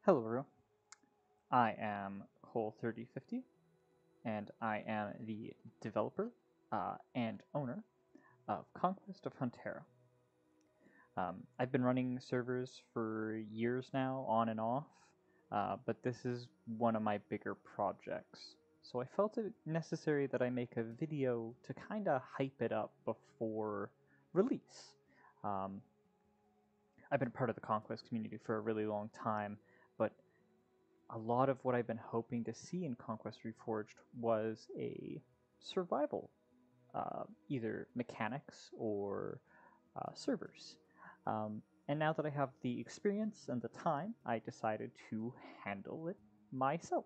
Hello, everyone. I am Cole3050, and I am the developer and owner of Conquest of Hunterra. I've been running servers for years now, on and off, but this is one of my bigger projects. So I felt it necessary that I make a video to kind of hype it up before release. Um, I've been part of the Conquest community for a really long time, but a lot of what I've been hoping to see in Conquest Reforged was a survival, either mechanics or servers. And now that I have the experience and the time, I decided to handle it myself.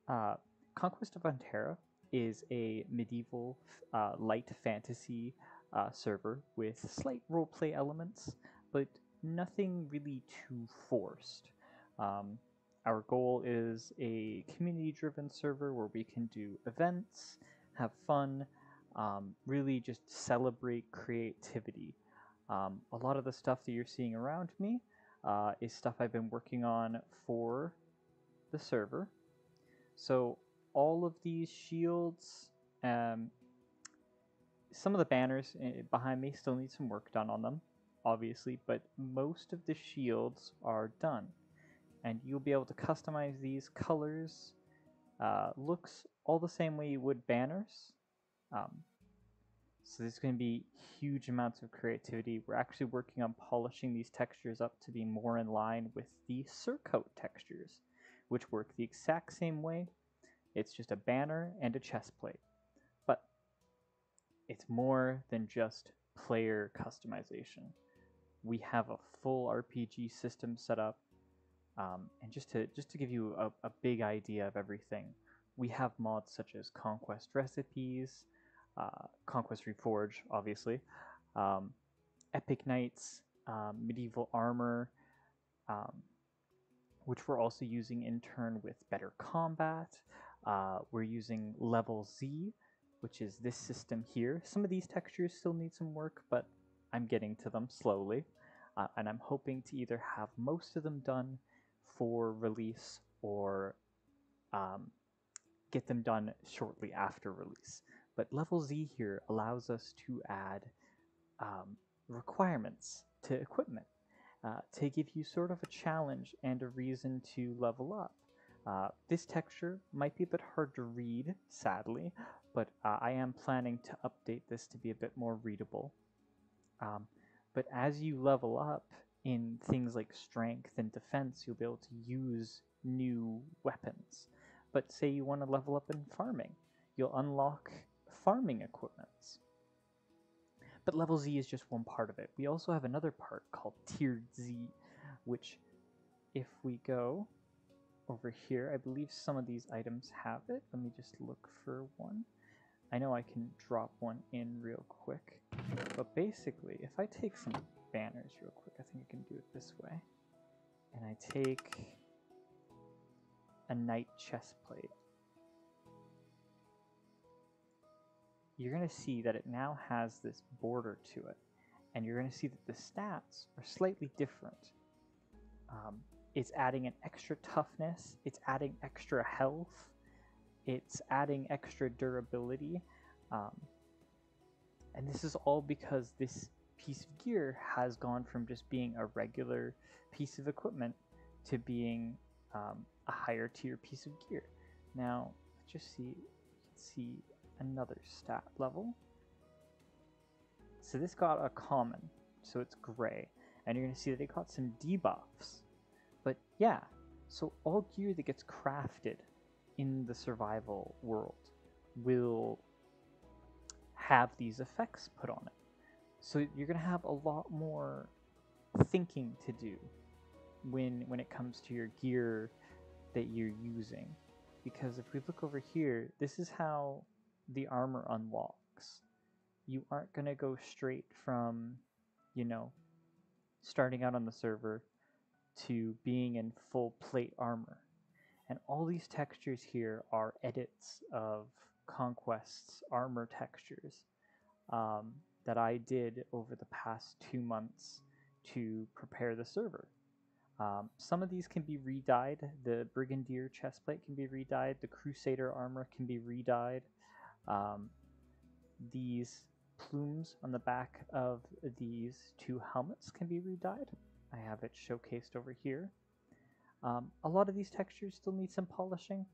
Uh, Conquest of Hunterra is a medieval light fantasy server with slight roleplay elements, but nothing really too forced. Um, our goal is a community-driven server where we can do events, have fun, really just celebrate creativity. A lot of the stuff that you're seeing around me is stuff I've been working on for the server. So all of these shields, some of the banners behind me still need some work done on them, obviously, but most of the shields are done. And you'll be able to customize these colors, looks all the same way you would banners. So there's going to be huge amounts of creativity. We're actually working on polishing these textures up to be more in line with the surcoat textures, which work the exact same way. It's just a banner and a chest plate. But it's more than just player customization. We have a full RPG system set up, and just to give you a big idea of everything, we have mods such as Conquest Recipes, Conquest Reforge, obviously, Epic Knights, Medieval Armor, which we're also using in turn with Better Combat. We're using Level Z, which is this system here. Some of these textures still need some work, but I'm getting to them slowly. And I'm hoping to either have most of them done for release or get them done shortly after release. But Level Z here allows us to add requirements to equipment to give you sort of a challenge and a reason to level up. This texture might be a bit hard to read, sadly, but I am planning to update this to be a bit more readable. But as you level up in things like strength and defense, you'll be able to use new weapons. But say you want to level up in farming, you'll unlock farming equipments. But level Z is just one part of it. We also have another part called tiered Z, which if we go over here, I believe some of these items have it. Let me just look for one. I know I can drop one in real quick. But basically, if I take some banners real quick, I think I can do it this way. And I take a knight chest plate. You're going to see that it now has this border to it. And you're going to see that the stats are slightly different. It's adding an extra toughness, it's adding extra health, it's adding extra durability. And this is all because this piece of gear has gone from just being a regular piece of equipment to being a higher tier piece of gear. Now, let's just see, you can see another stat level. So this got a common, so it's gray, and you're going to see that it got some debuffs. But yeah, so all gear that gets crafted in the survival world will have these effects put on it. So you're going to have a lot more thinking to do when it comes to your gear that you're using. Because if we look over here, this is how the armor unlocks. You aren't going to go straight from, you know, starting out on the server to being in full plate armor. And all these textures here are edits of Conquest's armor textures that I did over the past 2 months to prepare the server. Some of these can be re-dyed. The Brigadier chestplate can be re-dyed. The Crusader armor can be re-dyed. These plumes on the back of these two helmets can be re-dyed. I have it showcased over here. A lot of these textures still need some polishing.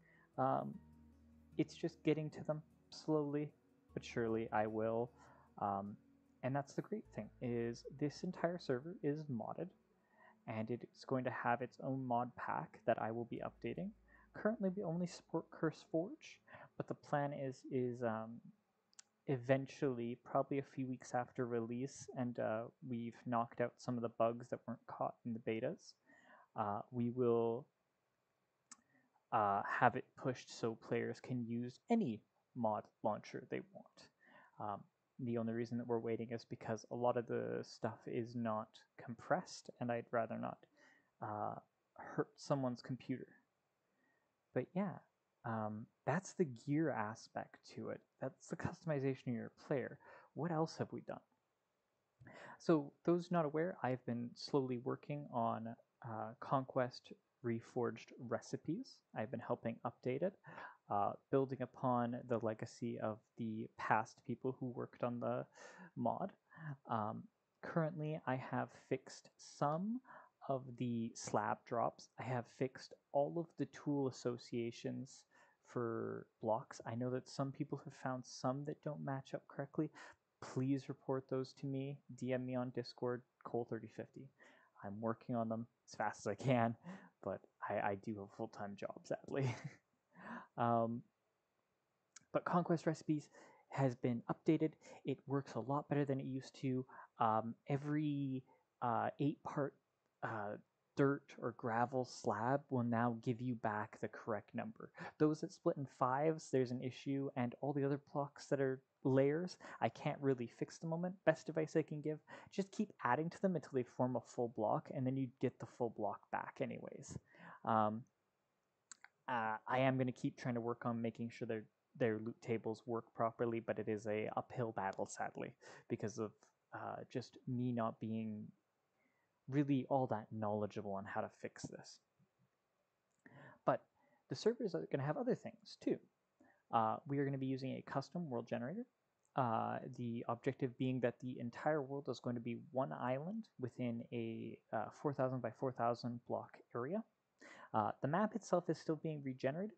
It's just getting to them slowly but surely. I will. And that's the great thing, is this entire server is modded, and it's going to have its own mod pack that I will be updating. Currently, we only support CurseForge, but the plan is eventually, probably a few weeks after release, and we've knocked out some of the bugs that weren't caught in the betas, we will have it pushed so players can use any mod launcher they want. The only reason that we're waiting is because a lot of the stuff is not compressed, and I'd rather not hurt someone's computer. But yeah, that's the gear aspect to it. That's the customization of your player. What else have we done? So those not aware, I've been slowly working on Conquest reforged recipes. I've been helping update it, building upon the legacy of the past people who worked on the mod. Currently, I have fixed some of the slab drops. I have fixed all of the tool associations for blocks. I know that some people have found some that don't match up correctly. Please report those to me. DM me on Discord, Cole3050. I'm working on them as fast as I can, but I do have a full-time job, sadly. But Conquest Recipes has been updated. It works a lot better than it used to. Every 8-part dirt or gravel slab will now give you back the correct number. Those that split in 5s, there's an issue, and all the other blocks that are layers, I can't really fix the moment. Best advice I can give, just keep adding to them until they form a full block, and then you get the full block back anyways. I am going to keep trying to work on making sure their loot tables work properly, but it is a uphill battle, sadly, because of just me not being really all that knowledgeable on how to fix this. But the servers are going to have other things too. We are going to be using a custom world generator. The objective being that the entire world is going to be one island within a 4,000 by 4,000 block area. The map itself is still being regenerated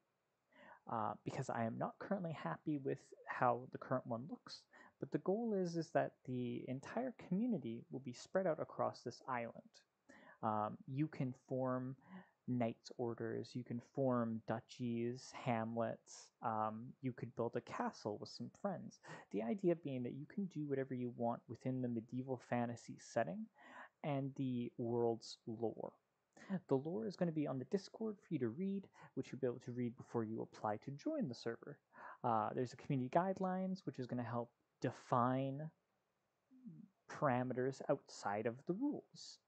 because I am not currently happy with how the current one looks. But the goal is that the entire community will be spread out across this island. You can form knights' orders, you can form duchies, hamlets, you could build a castle with some friends. The idea being that you can do whatever you want within the medieval fantasy setting and the world's lore. The lore is going to be on the Discord for you to read, which you'll be able to read before you apply to join the server. There's a community guidelines, which is going to help define parameters outside of the rules.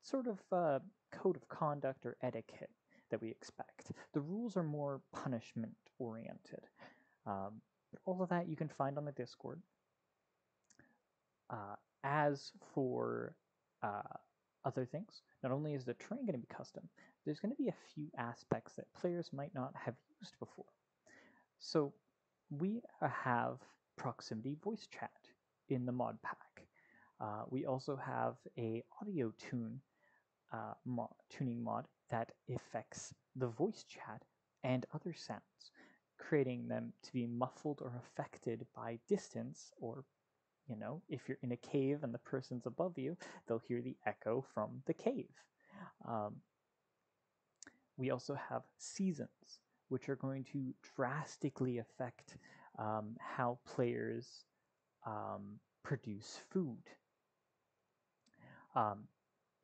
Sort of code of conduct or etiquette that we expect. The rules are more punishment oriented. But all of that you can find on the Discord. As for other things, not only is the terrain going to be custom, there's going to be a few aspects that players might not have used before. So we have proximity voice chat in the mod pack. We also have a audio tuning mod that affects the voice chat and other sounds, creating them to be muffled or affected by distance, or if you're in a cave and the person's above you, they'll hear the echo from the cave. We also have seasons, which are going to drastically affect how players produce food.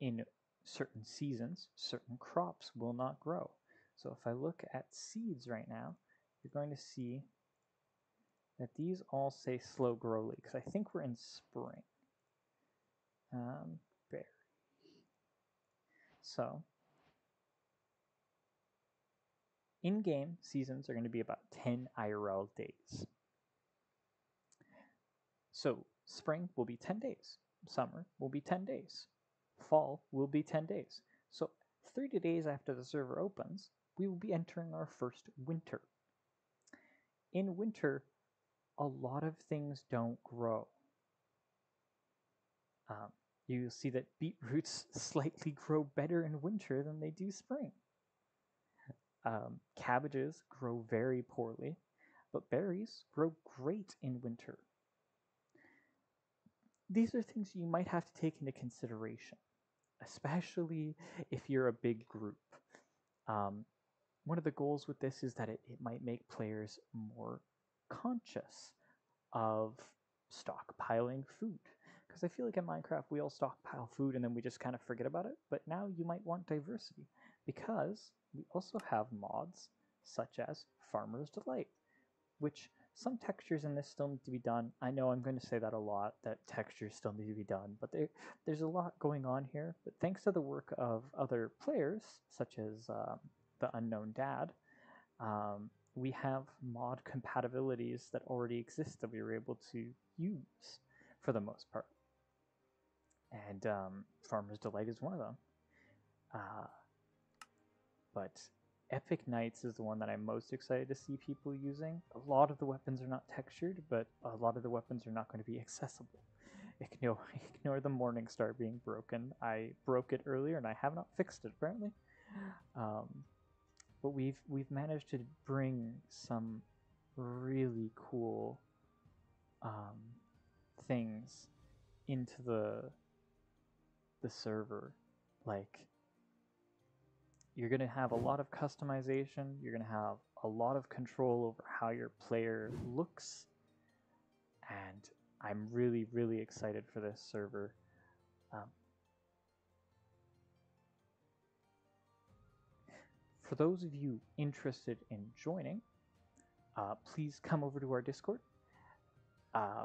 In certain seasons, certain crops will not grow. So if I look at seeds right now, you're going to see that these all say slow growly, because I think we're in spring. Berry. So, in-game seasons are going to be about 10 IRL days. So, spring will be 10 days. summer will be 10 days. Fall will be 10 days. So 30 days after the server opens, we will be entering our first winter. In winter, a lot of things don't grow. You'll see that beetroots slightly grow better in winter than they do spring. Cabbages grow very poorly, but berries grow great in winter. These are things you might have to take into consideration, especially if you're a big group. One of the goals with this is that it might make players more conscious of stockpiling food. Because I feel like in Minecraft we all stockpile food and then we just kind of forget about it. But now you might want diversity, because we also have mods such as Farmer's Delight, which some textures in this still need to be done. I know I'm going to say that a lot, that textures still need to be done, but there's a lot going on here. But thanks to the work of other players, such as the Unknown Dad, we have mod compatibilities that already exist that we were able to use for the most part. And Farmer's Delight is one of them. But Epic Knights is the one that I'm most excited to see people using. A lot of the weapons are not textured, but a lot of the weapons are not going to be accessible. Ignore the Morningstar being broken. I broke it earlier and I have not fixed it apparently. But we've managed to bring some really cool things into the server. Like, you're going to have a lot of customization, you're going to have a lot of control over how your player looks, and I'm really, really excited for this server. For those of you interested in joining, please come over to our Discord,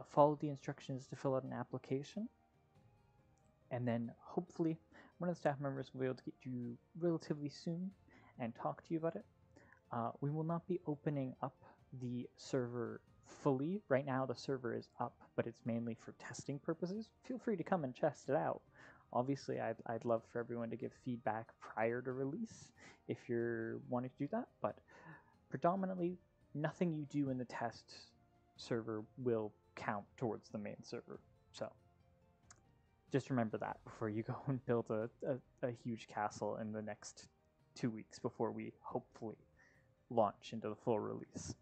follow the instructions to fill out an application, and then hopefully one of the staff members will be able to get you relatively soon and talk to you about it. We will not be opening up the server fully. Right now the server is up, but it's mainly for testing purposes. Feel free to come and test it out. Obviously, I'd love for everyone to give feedback prior to release if you're wanting to do that, but predominantly nothing you do in the test server will count towards the main server. So just remember that before you go and build a huge castle in the next 2 weeks before we hopefully launch into the full release.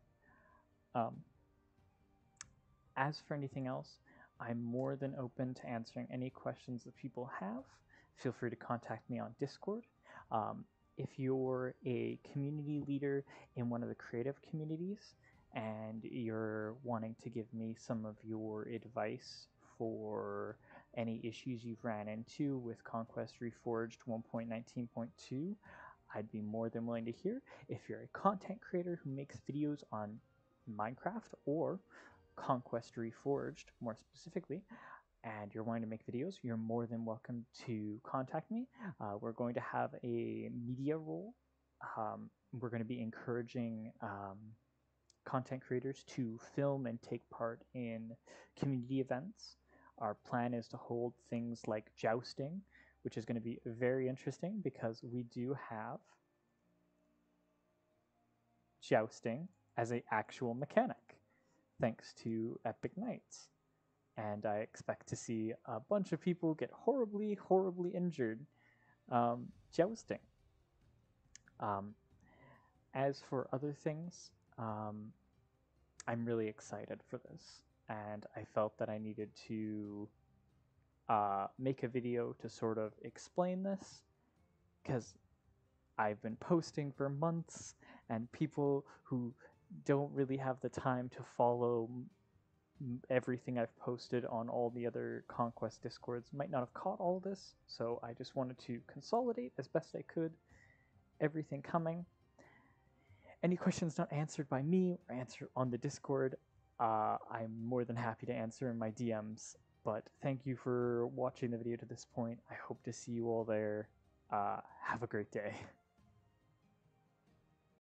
As for anything else, I'm more than open to answering any questions that people have. Feel free to contact me on Discord. If you're a community leader in one of the creative communities and you're wanting to give me some of your advice for any issues you've ran into with Conquest Reforged 1.19.2, I'd be more than willing to hear. If you're a content creator who makes videos on Minecraft or Conquest Reforged more specifically, and you're wanting to make videos, you're more than welcome to contact me. We're going to have a media role. We're going to be encouraging content creators to film and take part in community events. Our plan is to hold things like jousting, which is going to be very interesting because we do have jousting as an actual mechanic, thanks to Epic Knights. And I expect to see a bunch of people get horribly, horribly injured jousting. As for other things, I'm really excited for this, and I felt that I needed to make a video to sort of explain this, because I've been posting for months, and people who don't really have the time to follow everything I've posted on all the other Conquest Discords might not have caught all this, so I just wanted to consolidate as best I could everything coming. Any questions not answered by me or answered on the Discord, I'm more than happy to answer in my DMs. But thank you for watching the video to this point. I hope to see you all there. Have a great day.